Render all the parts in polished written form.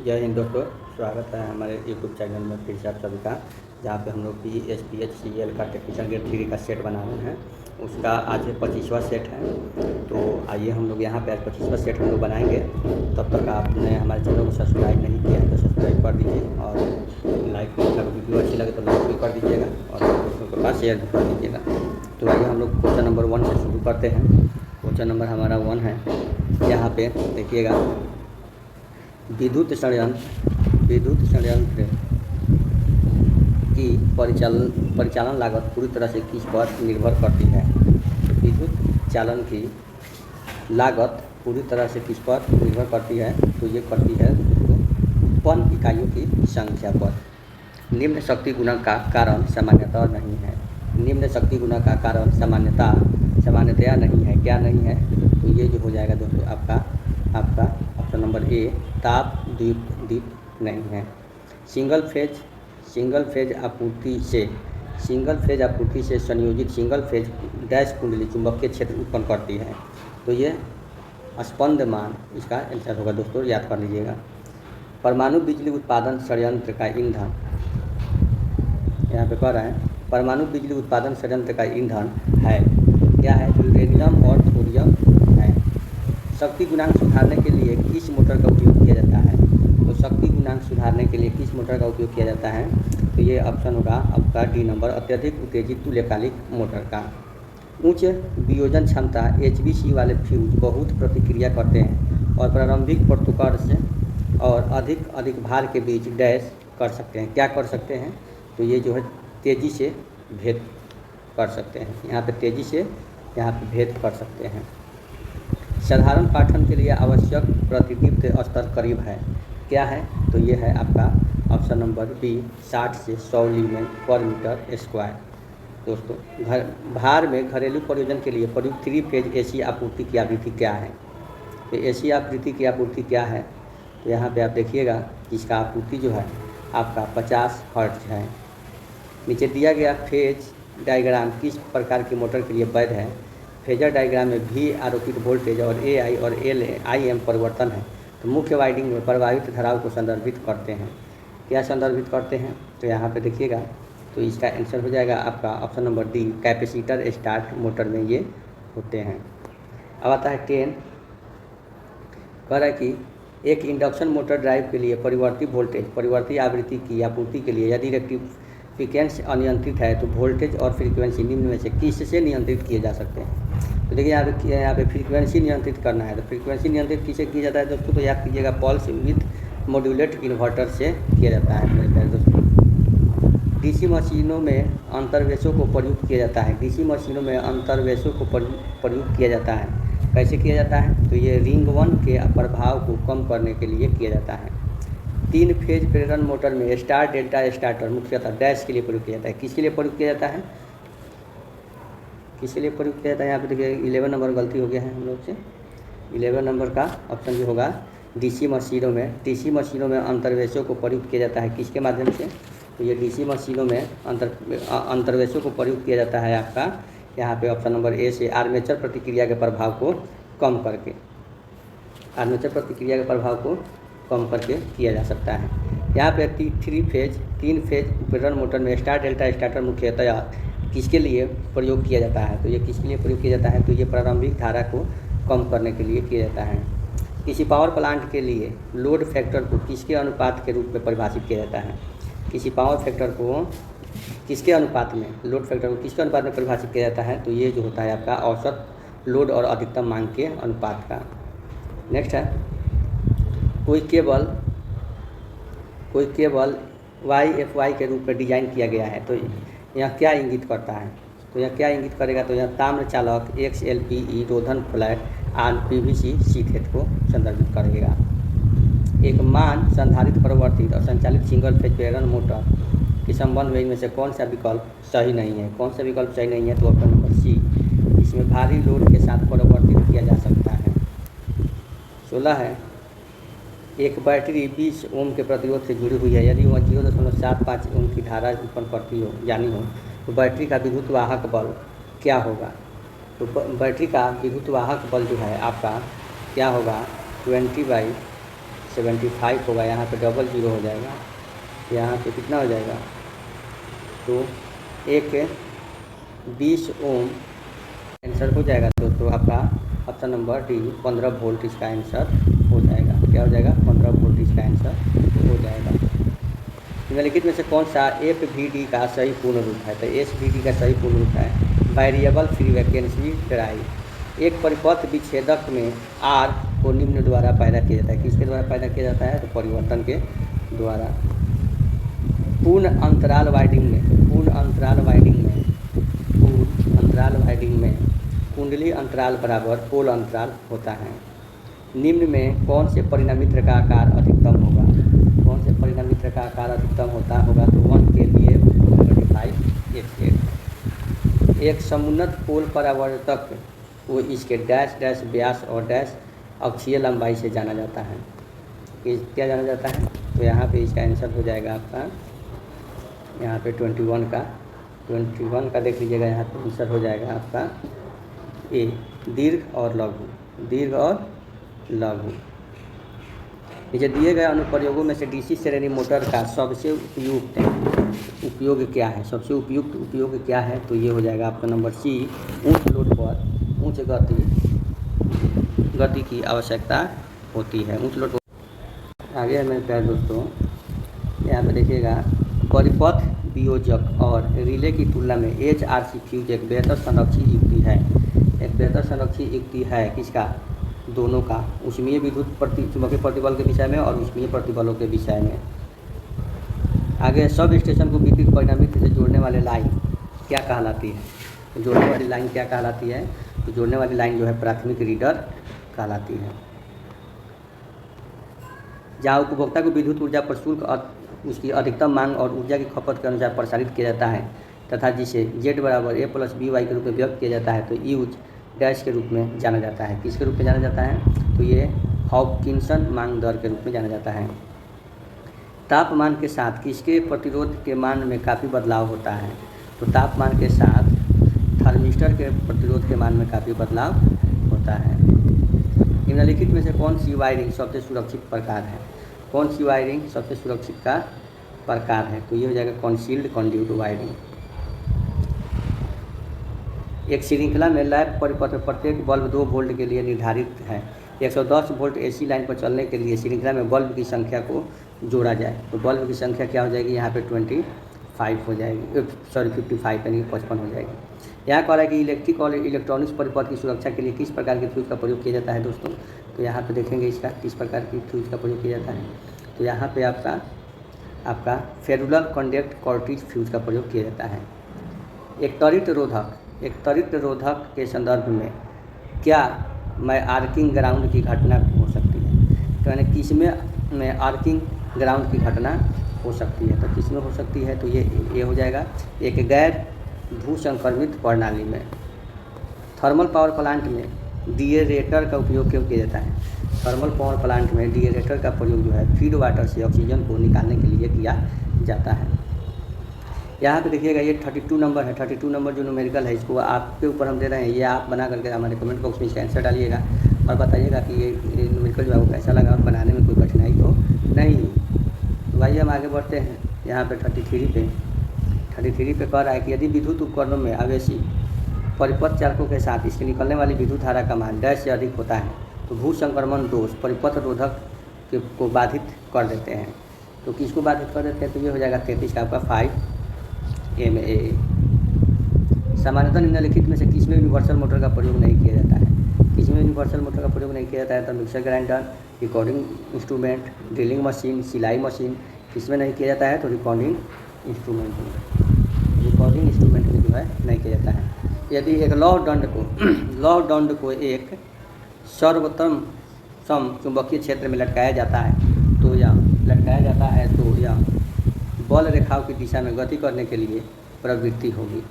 जय हिंद दोस्तों। स्वागत है हमारे यूट्यूब चैनल में फिर से आप सभी का, जहाँ पे हम लोग PSPHCL का टेक्नीशियन ग्रेड 3 का सेट बना रहे हैं। उसका आज 25वां सेट है। तो आइए हम लोग यहाँ पे आज 25वां सेट हम लोग बनाएंगे। तब तक आपने हमारे चैनल को सब्सक्राइब नहीं किया है तो सब्सक्राइब कर दीजिए, और लाइक अगर वीडियो अच्छी लगे तो लाइक भी कर दीजिएगा और दोस्तों के पास शेयर भी कर दीजिएगा। तो आइए हम लोग क्वेश्चन नंबर 1 से शुरू करते हैं। क्वेश्चन नंबर हमारा 1 है। यहाँ पे देखिएगा, विद्युत संयंत्र की परिचालन लागत पूरी तरह से किस पर निर्भर करती है। विद्युत चालन की लागत पूरी तरह से किस पर निर्भर करती है, तो ये करती है उत्पन्न इकाइयों की संख्या पर। निम्न शक्ति गुणक का कारण सामान्यतः नहीं है। निम्न शक्ति गुणक का कारण सामान्यतया नहीं है। क्या नहीं है, तो ये जो हो जाएगा दोस्तों आपका ऑप्शन नंबर ए, ताप दीप नहीं है। सिंगल फेज आपूर्ति से संयोजित सिंगल फेज डैश कुंडली चुंबकीय क्षेत्र उत्पन्न करती है। तो ये स्पंदमान इसका आंसर होगा दोस्तों, याद कर लीजिएगा। परमाणु बिजली उत्पादन संयंत्र का ईंधन, यहाँ पे कह रहा है परमाणु बिजली उत्पादन संयंत्र का ईंधन है, क्या है, यूरेनियम और थोरियम है। शक्ति गुणांक सुधारने के लिए किस मोटर का उपयोग किया जाता है, तो शक्ति गुणांक सुधारने के लिए किस मोटर का उपयोग किया जाता है, तो ये ऑप्शन होगा आपका डी नंबर, अत्यधिक उत्तेजित तुल्यकालिक मोटर का। उच्च वियोजन क्षमता HVC वाले फ्यूज बहुत प्रतिक्रिया करते हैं और प्रारंभिक प्रोटोकॉल से और अधिक भार के बीच डैश कर सकते हैं। क्या कर सकते हैं, तो ये जो है तेज़ी से भेद कर सकते हैं। यहाँ पे तेज़ी से यहाँ पे भेद कर सकते हैं। साधारण पाठन के लिए आवश्यक प्रतिदीप्त स्तर करीब है, क्या है, तो ये है आपका ऑप्शन नंबर बी, 60 से 100 ल्यूमेन पर मीटर स्क्वायर। दोस्तों, भार में घरेलू प्रयोजन के लिए प्रयुक्त 3 फेज AC आपूर्ति की आवृत्ति क्या है। तो AC आपूर्ति की आपूर्ति क्या है, तो यहाँ पे आप देखिएगा इसका आपूर्ति जो है आपका 50 हर्ट्ज है। नीचे दिया गया फेज डायग्राम किस प्रकार की मोटर के लिए वैध है। फेजर डायग्राम में V आरोपित वोल्टेज और AI और LIM परिवर्तन है, तो मुख्य वाइंडिंग में प्रवाहित धाराओं को संदर्भित करते हैं। क्या संदर्भित करते हैं, तो यहाँ पे देखिएगा, तो इसका आंसर हो जाएगा आपका option number D, capacitor start motor में ये होते हैं। अब आता है 10, कह रहा है कि एक इंडक्शन मोटर ड्राइव के लिए परिवर्ती आवृत्ति की आपूर्ति के लिए यदि रेक्टिफिकेंस अनियंत्रित है तो वोल्टेज और फ्रीक्वेंसी निम्न में से किससे नियंत्रित किए जा सकते हैं। तो देखिए यहाँ पे फ्रीक्वेंसी नियंत्रित करना है, तो फ्रीक्वेंसी नियंत्रित किसे किया जाता है दोस्तों, तो याद कीजिएगा पल्स विथ मॉड्यूलेट इन्वर्टर से किया जाता है मेरे प्यारे दोस्तों। DC मशीनों में अंतर्वेशों को प्रयुक्त किया जाता है। DC मशीनों में अंतर्वेशों को प्रयुक्त किया जाता है। कैसे किया जाता है, तो ये रिंग 1 के प्रभाव को कम करने के लिए किया जाता है। 3 फेज प्रेरण मोटर में स्टार डेल्टा स्टार्टर मुख्यतः डैश के लिए प्रयोग किया जाता है। किसके लिए प्रयोग किया जाता है, किसके लिए प्रयुक्त किया जाता है, यहाँ पे देखिए 11 नंबर गलती हो गया है हम लोग से। 11 नंबर का ऑप्शन जो होगा DC मशीनों में अंतर्वेशों को प्रयुक्त किया जाता है। किसके माध्यम से, तो ये DC मशीनों में अंतर्वेशों को प्रयुक्त किया जाता है आपका यहाँ पे ऑप्शन नंबर ए से आर्मेचर प्रतिक्रिया के प्रभाव को कम करके, आर्मेचर प्रतिक्रिया के प्रभाव को कम करके किया जा सकता है। यहाँ पे 3 फेज प्रेरण मोटर में स्टार डेल्टा स्टार्टर मुख्यतः किसके लिए प्रयोग किया जाता है, तो ये किसके लिए प्रयोग किया जाता है, तो ये प्रारंभिक धारा को कम करने के लिए किया जाता है। किसी पावर प्लांट के लिए लोड फैक्टर को किसके अनुपात के रूप में परिभाषित किया जाता है। किसी पावर फैक्टर को किसके अनुपात में, लोड फैक्टर को किसके अनुपात में परिभाषित किया जाता है, तो ये जो होता है आपका औसत लोड और अधिकतम मांग के अनुपात का। नेक्स्ट है, कोई केबल YFY के रूप में डिजाइन किया गया है, तो यह क्या इंगित करता है, तो यह क्या इंगित करेगा, तो यह ताम्र चालक XLPE रोधन फ्लैट आन PVC शीट हेड को संदर्भित करेगा। एक मान संधारित परिवर्तित और संचालित सिंगल फेज प्रेरण मोटर के संबंध में इनमें से कौन सा विकल्प सही नहीं है। कौन सा विकल्प सही नहीं है, तो ऑप्शन नंबर सी, इसमें भारी लोड के साथ परिवर्तित किया जा सकता है। 16 है, एक बैटरी 20 ओम के प्रतिरोध से जुड़ी हुई है। यदि वह 0.75 ओम की धारा उत्पन्न करती हो यानी हो, तो बैटरी का विद्युत वाहक बल क्या होगा। तो बैटरी का विद्युत वाहक बल जो है आपका क्या होगा, 20/7 75 होगा, यहाँ पे डबल जीरो हो जाएगा, यहाँ पे कितना हो जाएगा, तो एक 20 ओम आंसर हो जाएगा दोस्तों आपका ऑप्शन नंबर डी 15 वोल्ट इसका आंसर हो जाएगा। क्या हो जाएगा, 15 वोल्ट इसका आंसर हो जाएगा। निम्नलिखित में से कौन सा FVD का सही पूर्ण रूप है, तो SVD का सही पूर्ण रूप है वेरिएबल फ्रीक्वेंसी ड्राइव। एक परिपथ विच्छेदक में R को निम्न द्वारा पैदा किया जाता है, किसके द्वारा पैदा किया जाता है, तो परिवर्तन के द्वारा। पूर्ण अंतराल वाइंडिंग में कुंडली अंतराल बराबर पोल अंतराल होता है। निम्न में कौन से परिणामित्र का आकार अधिकतम होगा, कौन से परिणामित्र का आकार अधिकतम होगा, तो 1 के लिए 25 एक समुन्नत पोल परावर्तक वो इसके डैश डैश व्यास और डैश अक्षीय लंबाई से जाना जाता है, क्या जाना जाता है, तो यहाँ पे इसका आंसर हो जाएगा आपका, यहाँ पे 21 का देख लीजिएगा, यहाँ पे आंसर हो जाएगा आपका ए दीर्घ और लघु। नीचे दिए गए अनुप्रयोगों में से डीसी श्रेणी मोटर का सबसे उपयोग क्या है, सबसे उपयुक्त उपयोग क्या है, तो ये हो जाएगा आपका नंबर सी, उच्च लोड पर उच्च गति की आवश्यकता होती है, उच्च लोड। आगे मेरे प्यारे दोस्तों, यहाँ पे देखिएगा, परिपथ वियोजक और रिले की तुलना में HRC फ्यूज एक बेहतर संरक्षित युक्ति है किसका, दोनों का, ऊष्मीय विद्युत चुंबकीय प्रतिबल के विषय में और ऊष्मीय प्रतिबलों के विषय में। आगे सब स्टेशन को विद्युत परिणामित्र से जोड़ने वाले लाइन क्या कहलाती है, तो जोड़ने वाली लाइन क्या कहलाती है, तो जोड़ने वाली लाइन जो है प्राथमिक रीडर कहलाती है। जहाँ उपभोक्ता को विद्युत ऊर्जा पर शुल्क उसकी अधिकतम मांग और ऊर्जा की खपत के अनुसार प्रसारित किया जाता है तथा जिसे Z बराबर A + BY के रूप में व्यक्त किया जाता है, तो यूज डैश के रूप में जाना जाता है, किसके रूप में जाना जाता है, तो ये हॉपकिंसन मांग दर के रूप में जाना जाता है। तापमान के साथ किसके प्रतिरोध के मान में काफ़ी बदलाव होता है, तो तापमान के साथ थर्मिस्टर के प्रतिरोध के मान में काफ़ी बदलाव होता है। निम्नलिखित में से कौन सी वायरिंग सबसे सुरक्षित प्रकार है, कौन सी वायरिंग सबसे सुरक्षित का प्रकार है, तो ये हो जाएगा कॉन्सील्ड कंड्यूट वायरिंग। एक श्रृंखला में लैप परिपथ में प्रत्येक बल्ब 2 वोल्ट के लिए निर्धारित है। 110 वोल्ट AC लाइन पर चलने के लिए श्रृंखला में बल्ब की संख्या को जोड़ा जाए, तो बल्ब की संख्या क्या हो जाएगी, यहाँ पे 25 हो जाएगी, 55 यानी 55 हो जाएगी। यहाँ कह रहा है कि इलेक्ट्रिक और इलेक्ट्रॉनिक्स परिपथ की सुरक्षा के लिए किस प्रकार के फ्यूज का प्रयोग किया जाता है दोस्तों, तो यहाँ पे देखेंगे इसका किस प्रकार की फ्यूज का प्रयोग किया जाता है, तो यहाँ पे आपका फेरुलर कंडक्ट कॉर्टिज फ्यूज का प्रयोग किया जाता है। एक त्वरित रोधक के संदर्भ में क्या में आर्किंग ग्राउंड की घटना हो सकती है, तो यानी किसमें आर्किंग ग्राउंड की घटना हो सकती है, तो किसमें हो सकती है, तो ये हो जाएगा एक गैर भूसंक्रमित प्रणाली में। थर्मल पावर प्लांट में डिएरेटर का उपयोग क्यों किया जाता है, थर्मल पावर प्लांट में डिएरेटर का प्रयोग जो है फीड वाटर से ऑक्सीजन को निकालने के लिए किया जाता है। यहाँ पे देखिएगा ये 32 नंबर है, 32 नंबर जो न्यूमेरिकल है इसको आपके ऊपर हम दे रहे हैं, ये आप बना करके हमारे कमेंट बॉक्स में इसका आंसर डालिएगा और बताइएगा कि ये न्यूमेरिकल जो आपको कैसा लगा और बनाने में कोई कठिनाई तो नहीं। तो आइए हम आगे बढ़ते हैं, यहाँ पे 33 पे कह रहा है कि यदि विद्युत उपकरणों में आवेशी परिपथ चालकों के साथ इसके निकलने वाली विद्युत धारा का मान डैश से अधिक होता है तो भू संक्रमण दोष परिपथ रोधक को बाधित कर देते हैं, तो किसको बाधित कर देते हैं, तो ये हो जाएगा 33 का आपका 5MA। सामान्यतः निम्नलिखित में से किसमें यूनिवर्सल मोटर का प्रयोग नहीं किया जाता है, किसमें यूनिवर्सल मोटर का प्रयोग नहीं किया जाता है, तो mixer grinder, recording instrument, drilling machine, सिलाई मशीन, किसमें नहीं किया जाता है, तो रिकॉर्डिंग इंस्ट्रूमेंट में जो है नहीं किया जाता है। यदि एक लौह दंड को एक सर्वोत्तम चुंबकीय क्षेत्र में लटकाया जाता है तो यह बल रेखाओं की दिशा में गति करने के लिए प्रवृत्ति होगी।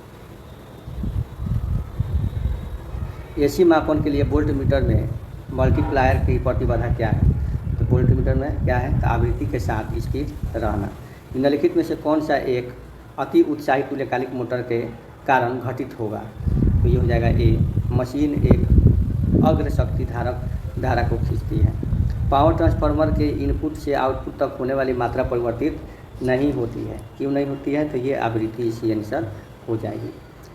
AC मापन के लिए वोल्ट मीटर में मल्टीप्लायर की प्रतिबाधा क्या है, तो वोल्ट मीटर में क्या है, तो आवृत्ति के साथ स्थिर रहना। निम्नलिखित में से कौन सा एक अति उत्साही तुल्यकालिक मोटर के कारण घटित होगा, तो ये हो जाएगा A, मशीन एक अग्र शक्ति धारा को खींचती है। पावर ट्रांसफार्मर के इनपुट से आउटपुट तक होने वाली मात्रा परिवर्तित नहीं होती है। क्यों नहीं होती है? तो ये आवृत्ति इसी अनुसार हो जाएगी।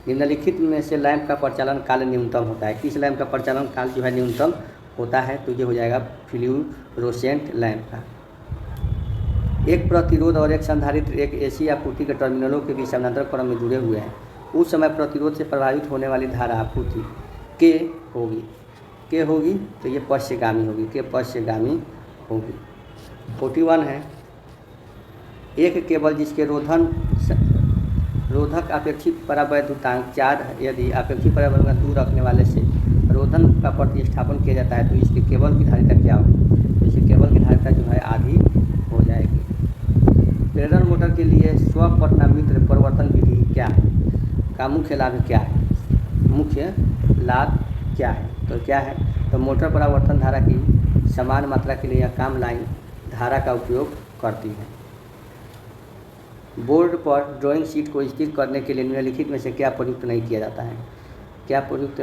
निम्नलिखित में से लैंप का प्रचालन काल न्यूनतम होता है। किस लैंप का प्रचालन काल जो है न्यूनतम होता है? तो ये हो जाएगा फ्लूरोसेंट लैंप का। एक प्रतिरोध और एक संधारित्र एक एसी आपूर्ति के टर्मिनलों के बीच समानांतर क्रम में जुड़े हुए हैं। उस समय प्रतिरोध से प्रभावित होने वाली धारा आपूर्ति के होगी तो ये पश्चगामी होगी, के पश्चगामी होगी। 41 है, एक केबल जिसके रोधक अपेक्षित परावैद्युतांक 4 है, यदि अपेक्षित परावैद्युतांक दूर रखने वाले से रोधन का प्रतिस्थापन किया जाता है तो इसके केबल की धारिता क्या होगी? तो इसके केबल की धारिता जो है आधी हो जाएगी। प्रेरण मोटर के लिए स्वपरिणामित्र परिवर्तन विधि क्या है? का मुख्य लाभ क्या है? मुख्य लाभ क्या है? तो क्या है? तो मोटर परावर्तन धारा की समान मात्रा के लिए यह काम लाइन धारा का उपयोग करती है। बोर्ड पर ड्राइंग शीट को स्थिर करने के लिए निम्नलिखित में से क्या प्रयुक्त नहीं किया जाता है? क्या प्रयुक्त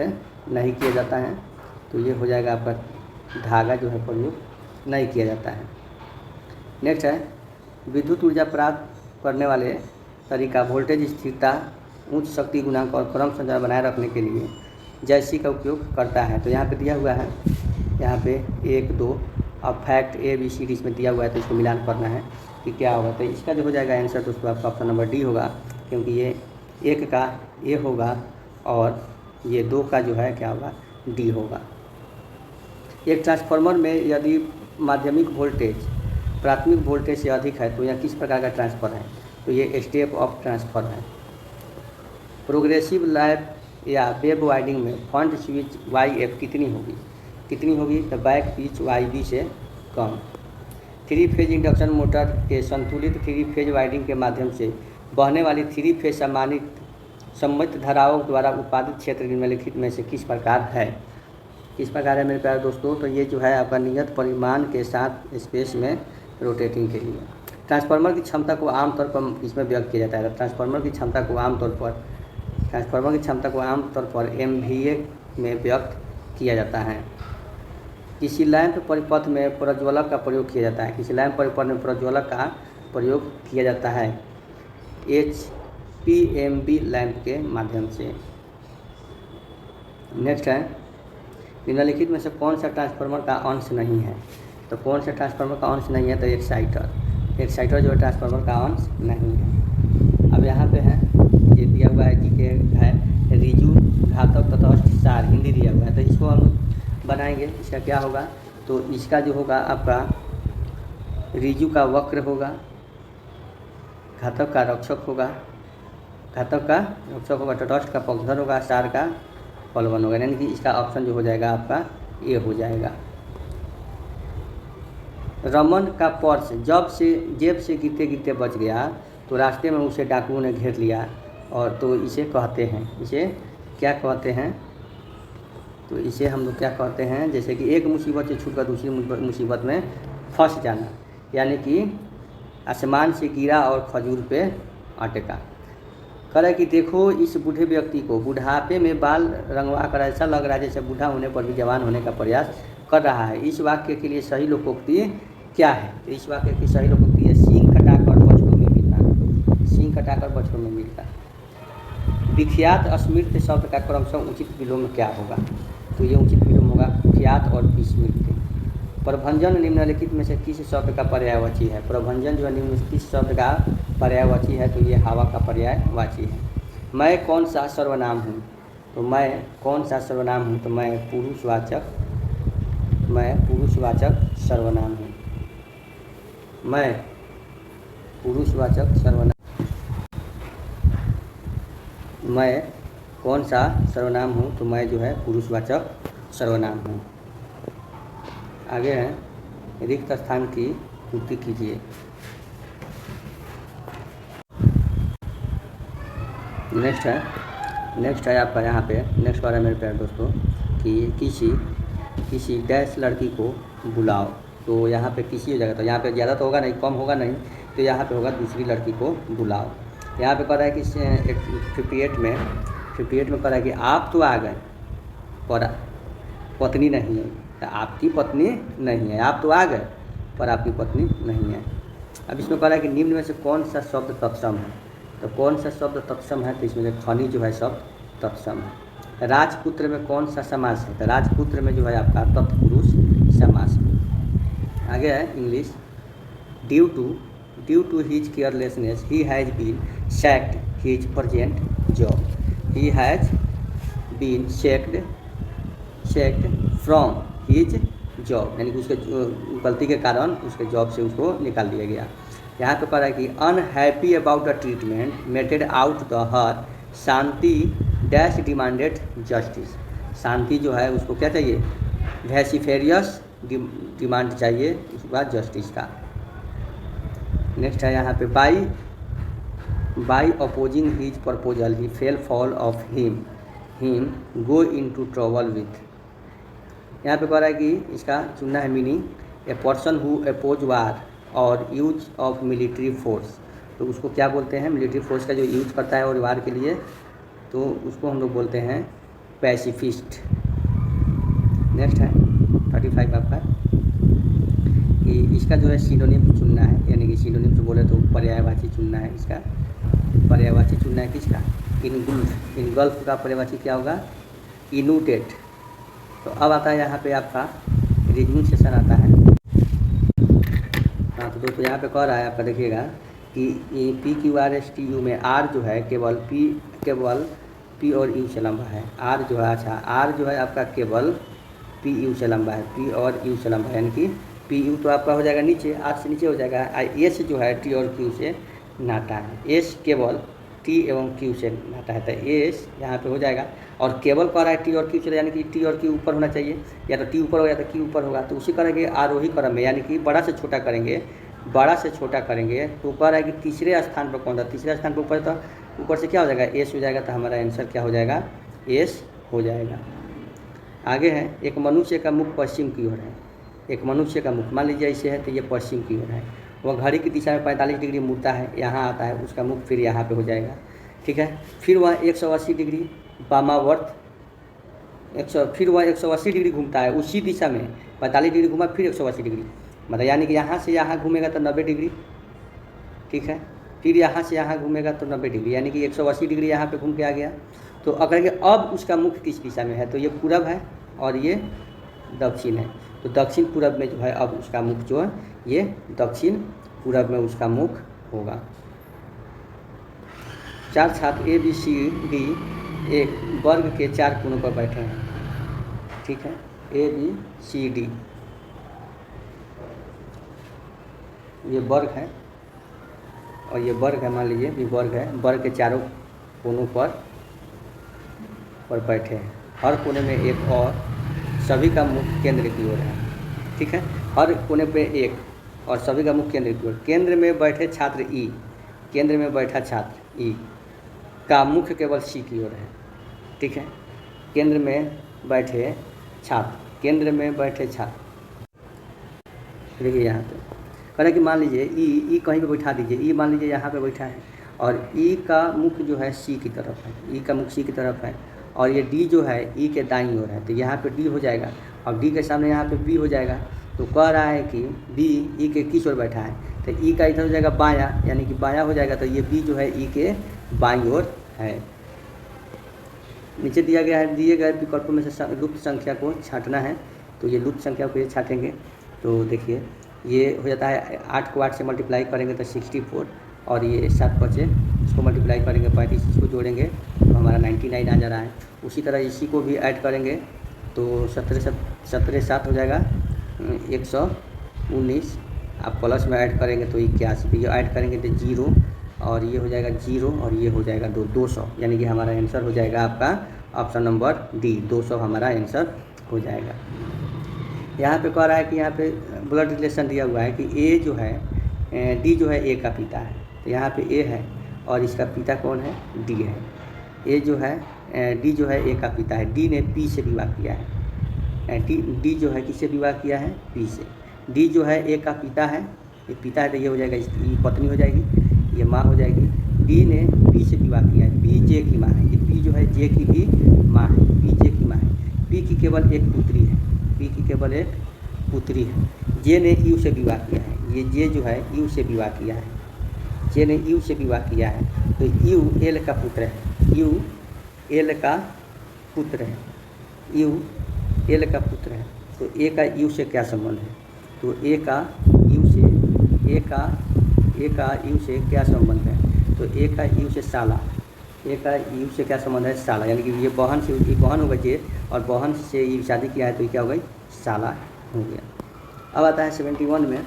नहीं किया जाता है? तो ये हो जाएगा आपका धागा जो है प्रयुक्त नहीं किया जाता है। नेक्स्ट है, विद्युत ऊर्जा प्राप्त करने वाले तरीका वोल्टेज स्थिरता, उच्च शक्ति गुणांक और क्रम संचालन बनाए रखने के लिए जैसी का उपयोग करता है। तो यहाँ पे दिया हुआ है, यहाँ पे 1 2 अब फैक्ट ABCD इसमें दिया हुआ है, तो इसको मिलान करना है कि क्या होगा। तो इसका जो हो जाएगा आंसर दोस्तों आपका ऑप्शन नंबर डी होगा, क्योंकि ये 1 का A होगा और ये 2 का जो है क्या होगा, D होगा। एक ट्रांसफार्मर में यदि माध्यमिक वोल्टेज प्राथमिक वोल्टेज से अधिक है तो यह किस प्रकार का ट्रांसफर है? तो ये स्टेप अप ट्रांसफर है। प्रोग्रेसिव लैप या वेब वाइंडिंग में फ्रंट स्विच YF कितनी होगी? तो बैक पिच YB से कम। 3 फेज इंडक्शन मोटर के संतुलित 3 फेज वाइंडिंग के माध्यम से बहने वाली 3 फेज सम्मित धाराओं द्वारा उत्पादित क्षेत्र निम्नलिखित में से किस प्रकार है? किस प्रकार है मेरे प्यारे दोस्तों? तो ये जो है आपका नियत परिमाण के साथ स्पेस में रोटेटिंग के लिए। ट्रांसफार्मर की क्षमता को आमतौर पर इसमें व्यक्त किया जाता है। ट्रांसफार्मर की क्षमता को आमतौर पर MVA में व्यक्त किया जाता है। किसी लैंप परिपथ में प्रज्वलक का प्रयोग किया जाता है। किसी लैंप परिपथ में प्रज्वलक का प्रयोग किया जाता है HPMB लैंप के माध्यम से। नेक्स्ट है, निम्नलिखित में से कौन सा ट्रांसफार्मर का अंश नहीं है? तो कौन सा ट्रांसफार्मर का अंश नहीं है? तो एक्साइटर जो है ट्रांसफार्मर का अंश नहीं है। अब यहाँ पे है, ये दिया हुआ है जी के है रिजु घातक तटस्थ सार, हिंदी दिया हुआ है, तो इसको हम बनाएंगे। इसका क्या होगा? तो इसका जो होगा आपका रिजु का वक्र होगा, घातक का रक्षक होगा, तटस्थ का पक्षधर होगा, सार का पलवन होगा। यानी कि इसका ऑप्शन जो हो जाएगा आपका ए हो जाएगा। रमन का पर्स जेब से गिरते बच गया तो रास्ते में उसे डाकुओं ने घेर लिया, और तो इसे कहते हैं, इसे क्या कहते हैं? तो इसे हम लोग क्या कहते हैं? जैसे कि एक मुसीबत से छूटकर दूसरी मुसीबत में फंस जाना, यानी कि आसमान से गिरा और खजूर पे अटका। कह रहा है कि देखो इस बूढ़े व्यक्ति को बुढ़ापे में बाल रंगवा कर ऐसा लग रहा है जैसे बूढ़ा होने पर भी जवान होने का प्रयास कर रहा है। इस वाक्य के लिए सही लोकोक्ति क्या है? तो इस वाक्य की सही लोकोक्ति है सींग कटाकर बछड़ों में मिलना। सींग कटाकर बछड़ों में मिलता। विख्यात स्मृत शब्द का क्रमशः उचित विलोम क्या होगा? तो ये उचित विलोम होगा ख्यात और विस्मृत। प्रभंजन निम्नलिखित में से किस शब्द का पर्यायवाची है? प्रभंजन जो है निम्न में किस शब्द का पर्यायवाची है? तो ये हवा का पर्यायवाची है। मैं कौन सा सर्वनाम हूँ? तो मैं कौन सा सर्वनाम हूँ? तो मैं पुरुषवाचक सर्वनाम हूँ। मैं पुरुषवाचक सर्वनाम। मैं कौन सा सर्वनाम हूँ? तो मैं जो है पुरुषवाचक सर्वनाम हूँ। आगे है रिक्त स्थान की पूर्ति कीजिए। नेक्स्ट है आपका यहाँ पे नेक्स्ट बार है मेरे प्यारे दोस्तों कि किसी डैश लड़की को बुलाओ। तो यहाँ पे किसी हो जाएगा, तो यहाँ पे ज़्यादा तो होगा नहीं, कम होगा नहीं, तो यहाँ पे होगा दूसरी लड़की को बुलाओ। यहाँ पे कह रहा है कि 58 में कह रहा है कि आप तो आ गए पर पत्नी नहीं है। तो आपकी पत्नी नहीं है। आप तो आ गए पर आपकी पत्नी नहीं है। अब इसमें कह रहा है कि निम्न में से कौन सा शब्द तत्सम है, तो कौन सा शब्द तत्सम है, तो इसमें से खनी जो है शब्द तत्सम है। राजपुत्र में कौन सा समास है, तो राजपुत्र में जो है आपका तत्पुरुष समास है। आगे है English. Due to his carelessness he has been sacked his present job. He has been sacked from his job, यानी कि उसके गलती के कारण उसके जॉब से उसको निकाल दिया गया। यहाँ पे कह रहा है कि unhappy about the treatment meted out the her Shanti dash demanded justice. Shanti जो है उसको क्या चाहिए, वैसिफेरियस डिमांड चाहिए, उसके बाद जस्टिस का। नेक्स्ट है यहाँ पे by opposing his proposal he fell fall of him go in to trouble with. यहाँ पे कह रहा है कि इसका चुनना है meaning, a person who oppose war और यूज ऑफ मिलिट्री फोर्स। तो उसको क्या बोलते हैं, मिलिट्री फोर्स का जो यूज करता है और वार के लिए, तो उसको हम लोग बोलते हैं पैसिफिस्ट। नेक्स्ट है 35 आपका कि इसका जो है सिनोनिम चुनना है, यानी कि सिनोनिम से बोले तो पर्यायवाची चुनना है। इसका पर्यायवाची चुनना है किसका, इनगल्फ का पर्यायवाची क्या होगा, इनूटेड। तो अब आता है यहाँ पे आपका रीजनिंग सेशन आता है। हाँ तो दोस्तों यहाँ पे कह रहा है आपका, देखिएगा कि PQRSTU में आर जो है केवल पी और यू से लंबा है। आर जो है, अच्छा आर जो है आपका केवल PU से लंबा है, P और U से लंबा है, यानी कि PU तो आपका हो जाएगा नीचे, आर से नीचे हो जाएगा। S जो है T और Q से नाता है, S केवल T एवं Q से नाता है, तो S यहाँ पे हो जाएगा। और केवल कह रहा है T और Q से, यानी कि T और Q ऊपर होना चाहिए, या तो T ऊपर होगा या तो Q ऊपर होगा। तो उसी करेंगे आरोही क्रम में, यानी कि बड़ा से छोटा करेंगे, बड़ा से छोटा करेंगे। तो कह रहा है कि तीसरे स्थान पर कौन था, तीसरे स्थान पर ऊपर, तो ऊपर से क्या हो जाएगा, S हो जाएगा। तो हमारा आंसर क्या हो जाएगा, S हो जाएगा। आगे है, एक मनुष्य का मुख पश्चिम की ओर है। एक मनुष्य का मुख मान लीजिए ऐसे है, तो ये पश्चिम की ओर है। वह घड़ी की दिशा में 45 डिग्री मुड़ता है, यहाँ आता है, उसका मुख फिर यहाँ पे हो जाएगा। ठीक है, फिर वह 180 डिग्री वामावर्त, फिर वह 180 डिग्री घूमता है उसी दिशा में, 45 डिग्री घूमा फिर 180 डिग्री, मतलब यानी कि यहाँ से यहाँ घूमेगा तो 90 डिग्री। ठीक है, फिर यहाँ से यहाँ घूमेगा तो 90 डिग्री, यानी कि 180 डिग्री यहाँ पे घूम के आ गया। तो अगर अब उसका मुख किस दिशा में है, तो ये पूरब है और ये दक्षिण है। तो दक्षिण पूरब में जो है अब उसका मुख जो है, ये दक्षिण पूरब में उसका मुख होगा। 4 छात्र ABCD एक वर्ग के 4 कोनों पर बैठे हैं। ठीक है, ABCD ये वर्ग है और ये वर्ग है, मान लीजिए ये वर्ग है, वर्ग के चारों कोनों पर बैठे हैं। हर कोने में एक और सभी का मुख केंद्र की ओर है। ठीक है, हर कोने पे एक और सभी का मुख केंद्र की ओर। केंद्र में बैठे छात्र E, केंद्र में बैठा छात्र E का मुख केवल C की ओर है। ठीक है, केंद्र में बैठे छात्र, केंद्र में बैठे छात्र, देखिए यहाँ पे कह रहा है कि मान लीजिए E कहीं पे बैठा दीजिए, E मान लीजिए यहाँ पे बैठा है और E का मुख जो है C की तरफ है, E का मुख C की तरफ है और ये D जो है E के दाईं ओर है, तो यहाँ पे D हो जाएगा और D के सामने यहाँ पे B हो जाएगा। तो कह रहा है कि B E के किस ओर बैठा है, तो E का इधर हो जाएगा बायां, यानी कि बायां हो जाएगा। तो ये B जो है E के बाईं ओर है। नीचे दिया गया है, दिए गए विकल्पों में से लुप्त संख्या को छांटना है, तो ये लुप्त संख्या को ये छाँटेंगे। तो देखिए ये हो जाता है 8 को 8 से मल्टीप्लाई करेंगे तो 64 और ये 7 बचे, इसको मल्टीप्लाई करेंगे 35, इसको जोड़ेंगे तो हमारा 99 आ जा रहा है। उसी तरह इसी को भी ऐड करेंगे तो 17 7 हो जाएगा 119, आप प्लस में ऐड करेंगे तो 81, ये ऐड करेंगे तो 0 और ये हो जाएगा 0 और ये हो जाएगा 200, यानी कि हमारा आंसर हो जाएगा आपका ऑप्शन नंबर D, 200 हमारा आंसर हो जाएगा। यहाँ पे कह रहा है कि यहाँ पे ब्लड रिलेशन दिया हुआ है कि A जो है D जो है A का पिता है, तो यहाँ पे A है और इसका पिता कौन है, D है। A जो है D जो है A का पिता है, D ने P से विवाह किया है, D जो है किससे विवाह किया है, P से। D जो है A का पिता है, ये पिता है तो ये हो जाएगा, इसकी पत्नी हो जाएगी, ये माँ हो जाएगी। D ने P से विवाह किया है, P J की माँ है, ये P जो है J की भी माँ है, P J की माँ है। P की केवल एक पुत्री है, पी की केवल एक पुत्री है। जे ने यू से विवाह किया है, ये जे जो है यू से विवाह किया है, जे ने यू से विवाह किया है। तो यू एल का पुत्र है, यू एल का पुत्र है, यू एल का पुत्र है। तो ए का यू से क्या संबंध है? तो ए का यू से क्या संबंध है? तो ए का यू से साला, ए का यू से क्या संबंध है? साला, यानी कि ये बहन से, ये बहन होगा जे, और बहन से ये शादी किया है तो ये क्या हो गई? साला हो गया। अब आता है 71 में,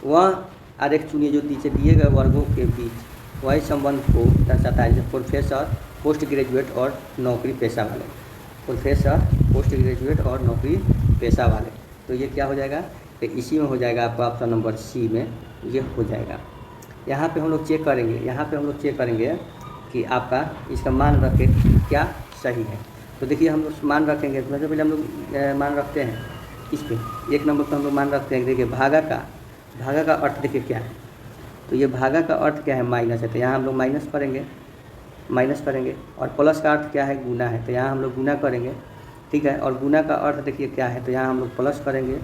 वह आरेख चुनिए जो नीचे दिए गए वर्गों के बीच वही संबंध को दर्शाता है, जैसे प्रोफेसर, पोस्ट ग्रेजुएट और नौकरी पेशा वाले। प्रोफेसर, पोस्ट ग्रेजुएट और नौकरी पेशा वाले, तो ये क्या हो जाएगा? तो इसी में हो जाएगा आपका ऑप्शन नंबर सी में ये हो जाएगा। यहाँ पे हम लोग चेक करेंगे, कि आपका इसका मान रखें क्या सही है। तो देखिए हम लोग मान रखेंगे, सबसे पहले हम लोग मान रखते हैं इस पे, एक नंबर पर हम लोग मान रखते हैं। देखिए भागा का अर्थ देखिए क्या है? तो ये भागा का अर्थ क्या है? माइनस है, तो यहाँ हम लोग माइनस करेंगे। और प्लस का अर्थ क्या है? गुना है, तो यहाँ हम लोग गुना करेंगे, ठीक है। और गुना का अर्थ देखिए क्या है? तो यहाँ हम लोग प्लस करेंगे,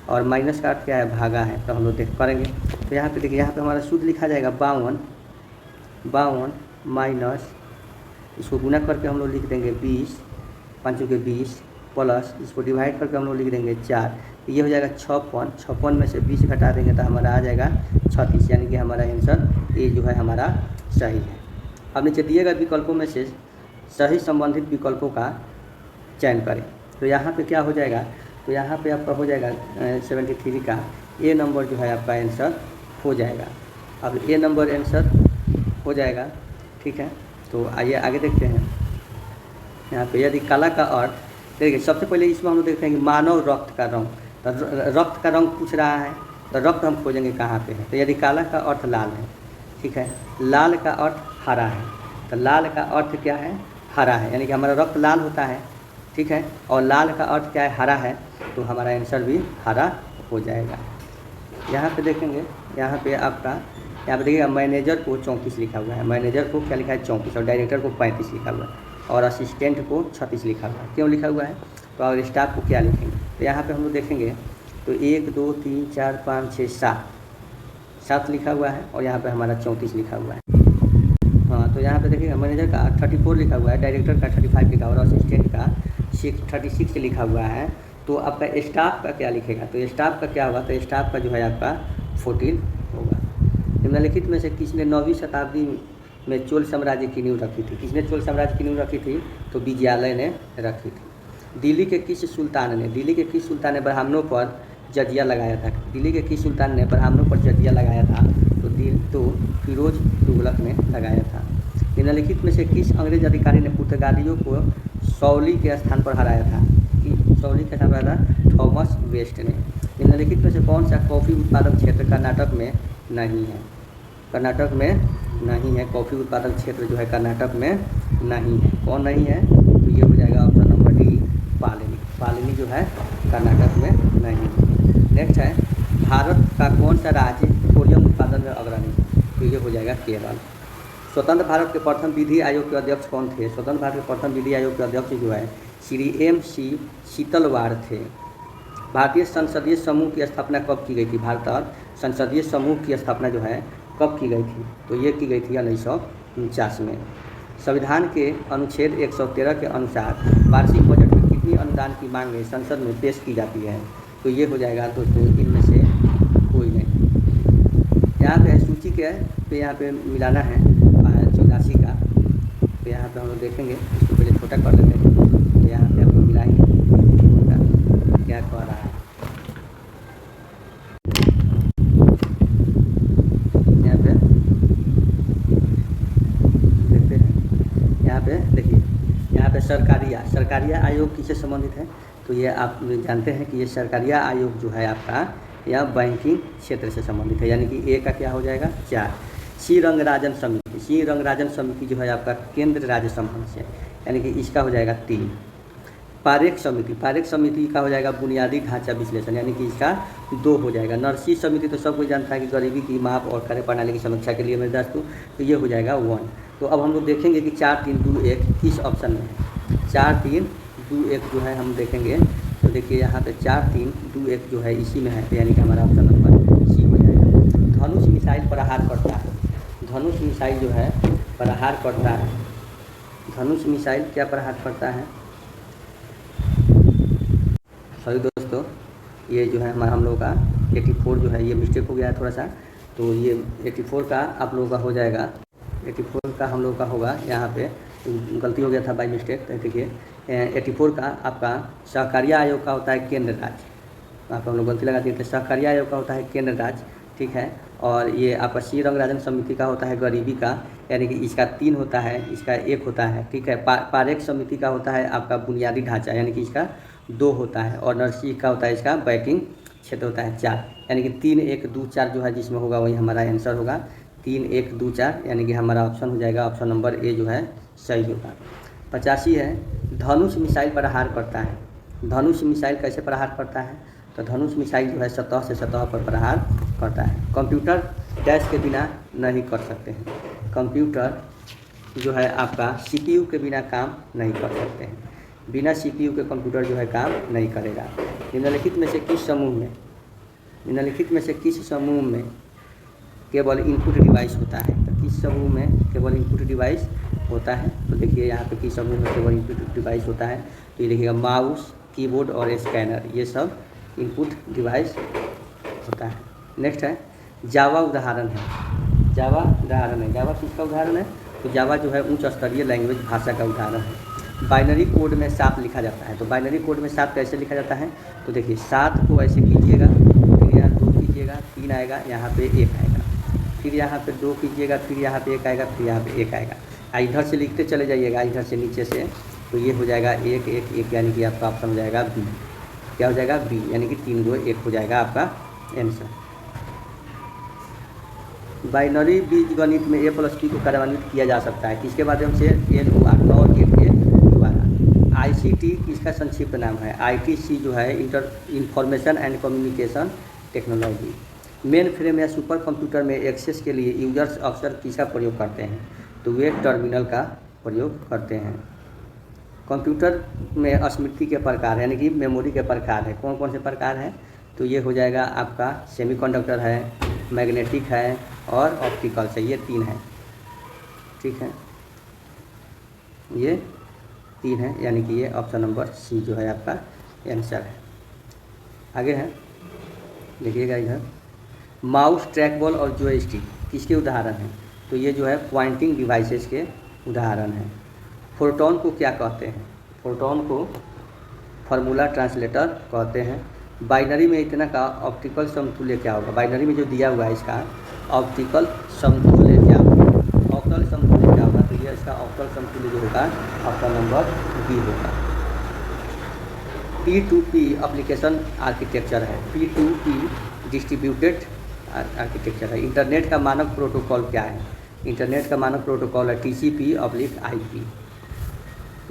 और माइनस का अर्थ क्या है? भागा है, तो हम लोग देख करेंगे। तो यहाँ पे देखिए, यहाँ पे हमारा शुद्ध लिखा जाएगा 52 माइनस, इसको गुना करके हम लोग लिख देंगे 20, 5 के 20, प्लस इसको डिवाइड करके हम लोग लिख देंगे 4, ये हो जाएगा 56 में से 20 घटा देंगे तो हमारा आ जाएगा 36, यानी कि हमारा आंसर ए जो है हमारा सही है। अब नीचे दिए गए विकल्पों में से सही संबंधित विकल्पों का चयन करें। तो यहाँ पे क्या हो जाएगा? तो यहाँ पे आपका हो जाएगा 73 का ए नंबर जो है आपका आंसर हो जाएगा। अब ए नंबर आंसर हो जाएगा, ठीक है। तो आइए आगे देखते हैं। यहाँ पे यदि काला का अर्थ, देखिए सबसे पहले इसमें हम लोग देखते हैं कि मानव रक्त का रंग, तो रक्त का रंग पूछ रहा है, तो रक्त हम खोजेंगे कहाँ पे है। तो यदि काला का अर्थ लाल है, ठीक है, लाल का अर्थ हरा है, तो लाल का अर्थ क्या है? हरा है, यानी कि हमारा रक्त लाल होता है, ठीक है। और लाल का अर्थ क्या है? हरा है, तो हमारा आंसर भी हरा हो जाएगा। यहाँ पे देखेंगे, यहाँ पे देखिएगा मैनेजर को 34 लिखा हुआ है, मैनेजर को क्या लिखा है? 34, और डायरेक्टर को 35 लिखा हुआ है, और असिस्टेंट को 36 लिखा हुआ है। क्यों लिखा हुआ है? तो और स्टाफ को क्या लिखेंगे? तो यहाँ पे हम लोग देखेंगे तो 1 2 3 4 5 6 7 लिखा हुआ है, और यहाँ पे हमारा 34 लिखा हुआ है। हाँ, तो यहाँ पे देखिएगा मैनेजर का 34 लिखा हुआ है, डायरेक्टर का 35 लिखा हुआ है, और असिस्टेंट का 36 लिखा हुआ है। तो आपका स्टाफ का क्या लिखेगा? तो स्टाफ का क्या होगा? तो स्टाफ का जो है आपका 14 होगा। निम्नलिखित में से किसने 9वीं शताब्दी में चोल साम्राज्य की नींव रखी थी? किसने चोल साम्राज्य की नींव रखी थी? तो विजयालय ने रखी थी। दिल्ली के किस सुल्तान ने ब्राह्मणों पर जजिया लगाया था? दिल्ली के किस सुल्तान ने ब्राह्मणों पर जजिया लगाया था? तो फिरोज तुगलक ने लगाया था। निम्नलिखित में से किस अंग्रेज अधिकारी ने पुर्तगालियों को सौली के स्थान पर हराया था? सौली के स्थान पर हराया था? थॉमस वेस्ट ने। निम्नलिखित में से कौन सा कॉफ़ी उत्पादक क्षेत्र कर्नाटक में नहीं है? कर्नाटक में नहीं है, कॉफ़ी उत्पादक क्षेत्र जो है कर्नाटक में नहीं है। कौन नहीं है? तो ये हो जाएगा ऑप्शन नंबर डी, पालिनी जो है कर्नाटक में नहीं है। नेक्स्ट है, भारत का कौन सा राज्य पेट्रोलियम उत्पादन में अग्रणी है? तो ये हो जाएगा केरल। स्वतंत्र भारत के प्रथम विधि आयोग के अध्यक्ष कौन थे? स्वतंत्र भारत के प्रथम विधि आयोग के अध्यक्ष जो है श्री M.C. शीतलवाड़ थे। भारतीय संसदीय समूह की स्थापना कब की गई थी? भारत संसदीय समूह की स्थापना जो है कब की गई थी? तो ये की गई थी 1949 में। संविधान के अनुच्छेद 113 के अनुसार वार्षिक बजट में कितनी अनुदान की मांगें संसद में पेश की जाती है? तो ये हो जाएगा दोस्तों इनमें से कोई नहीं। यहाँ पे सूची के पे यहाँ पे मिलाना है 84 का, तो यहाँ पे हम लोग देखेंगे, इसको पहले छोटा कर लेते हैं, तो यहाँ पे हम लोग मिलाएंगे क्या कह रहा है। यहाँ पे देखते हैं, यहाँ पे देखिए, यहाँ पे सरकारिया आयोग किससे संबंधित है? तो ये आप जानते हैं कि ये सरकारिया आयोग जो है आपका यह बैंकिंग क्षेत्र से संबंधित है, यानी कि ए का क्या हो जाएगा? 4। श्रीरंगराजन समिति जो है आपका केंद्र राज्य संबंध से, यानी कि इसका हो जाएगा 3। पारेख समिति का हो जाएगा बुनियादी ढांचा विश्लेषण, यानी कि इसका 2 हो जाएगा। नरसी समिति तो सब कोई जानता है कि गरीबी की माप और कार्य प्रणाली की समीक्षा के लिए मेरे दोस्तों, तो ये हो जाएगा 1। तो अब हम लोग देखेंगे कि 4 3 2 1 किस ऑप्शन में है। 4 3 2 1 जो है हम देखेंगे, तो देखिए यहाँ पे 4 3 2 1 जो है इसी में है, यानी कि हमारा ऑप्शन नंबर सी हो जाएगा। धनुष मिसाइल प्रहार करता है। धनुष मिसाइल जो है प्रहार करता है। धनुष मिसाइल क्या प्रहार करता है? सॉरी दोस्तों, ये जो है हम लोगों का 84 जो है ये मिस्टेक हो गया है थोड़ा सा, तो ये 84 का आप लोगों का हो जाएगा। 84 का हम लोग का होगा, यहाँ पे गलती हो गया था बाय मिस्टेक। तो देखिए 84 का आपका सहकारिता आयोग का होता है केंद्र राज्य, वहाँ पर हम लोग गलती लगा दिए थे। सहकारिता आयोग का होता है केंद्र राज्य, ठीक है। और ये आपका श्री रंगराजन समिति का होता है गरीबी का, यानी कि इसका 3 होता है, इसका 1 होता है, ठीक है। पारेख समिति का होता है आपका बुनियादी ढांचा, यानी कि इसका 2 होता है। और नरसिंह का होता है इसका बैकिंग क्षेत्र होता है 4, यानी कि 3 1 2 4 जो है जिसमें होगा वही हमारा आंसर होगा 3 1 2 4, यानी कि हमारा ऑप्शन हो जाएगा ऑप्शन नंबर ए जो है सही होगा। 85 है, धनुष मिसाइल प्रहार करता है। धनुष मिसाइल कैसे प्रहार करता है? तो धनुष मिसाइल जो है सतह से सतह पर प्रहार करता है। कंप्यूटर डैश के बिना नहीं कर सकते हैं। कंप्यूटर जो है आपका CPU के बिना काम नहीं कर सकते हैं। बिना CPU के कंप्यूटर जो है काम नहीं करेगा। निम्नलिखित में से किस समूह में, निम्नलिखित में से किस समूह में केवल इनपुट डिवाइस होता है? तो किस समूह में केवल इनपुट डिवाइस होता है? तो देखिए यहाँ पे किस समूह में केवल इनपुट डिवाइस होता है, तो ये देखिएगा माउस, कीबोर्ड और स्कैनर, ये सब इनपुट डिवाइस होता है। नेक्स्ट है जावा उदाहरण है। जावा उदाहरण है। जावा किसका उदाहरण है? तो जावा जो है उच्च स्तरीय लैंग्वेज भाषा का उदाहरण है। बाइनरी कोड में 7 लिखा जाता है। तो बाइनरी कोड में 7 कैसे लिखा जाता है? तो देखिए 7 को ऐसे कीजिएगा, फिर यहाँ 2 कीजिएगा, 3 आएगा, यहाँ पे 1 आएगा, फिर यहाँ पे 2 कीजिएगा, फिर यहाँ पे 1 आएगा, फिर यहाँ पे 1 आएगा। इधर से लिखते चले जाइएगा, इधर से नीचे से, तो ये हो जाएगा 1 1 1, यानी कि आपका ऑप्शन हो जाएगा बी। क्या हो जाएगा? बी, यानी कि 3 2 1 हो जाएगा आपका आंसर। बाइनरी बीजगणित में A+P को कार्यान्वित किया जा सकता है किसके माध्यम से? LOR और गेट के द्वारा। ICT किसका संक्षिप्त नाम है? ITC जो है information and communication technology. Main frame या सुपर कंप्यूटर में एक्सेस के लिए यूजर्स अक्सर किसका प्रयोग करते हैं? तो वे टर्मिनल का प्रयोग करते हैं। कंप्यूटर में स्मृति के प्रकार यानी कि मेमोरी के प्रकार है, कौन कौन से प्रकार हैं? तो ये हो जाएगा आपका सेमीकंडक्टर है, मैग्नेटिक है और ऑप्टिकल से, ये 3 है, ठीक है, ये 3 है, यानी कि ये ऑप्शन नंबर सी जो है आपका आंसर है। आगे है, देखिएगा इधर, माउस, ट्रैक बॉल और जॉयस्टिक किसके उदाहरण हैं? तो ये जो है पॉइंटिंग डिवाइसेस के उदाहरण हैं। फोटोन को क्या कहते हैं? फोटोन को फार्मूला ट्रांसलेटर कहते हैं। बाइनरी में इतना का ऑप्टिकल समतुल्य क्या होगा? बाइनरी में जो दिया हुआ है इसका ऑप्टिकल समतुल्य क्या होगा? ऑक्टल समतुल्य क्या होगा? तो ये इसका ऑक्टल समतुल्य जो होगा ऑप्शन नंबर बी होगा। P2P एप्लीकेशन आर्किटेक्चर है। P2P डिस्ट्रीब्यूटेड आर्किटेक्चर है। इंटरनेट का मानक प्रोटोकॉल क्या है? इंटरनेट का मानक प्रोटोकॉल है TCP/IP।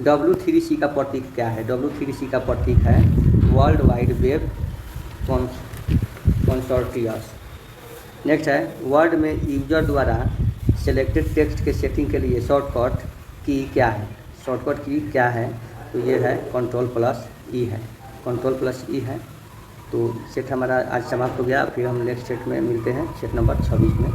W3C का प्रतीक क्या है? W3C का प्रतीक है world wide web consortium. Next है, वर्ड में यूजर द्वारा सिलेक्टेड टेक्स्ट के सेटिंग के लिए शॉर्टकट की क्या है? शॉर्टकट की क्या है? तो ये है Ctrl+E है, Ctrl+E है। तो सेट हमारा आज समाप्त हो गया, फिर हम नेक्स्ट सेट में मिलते हैं, सेट नंबर 26 में।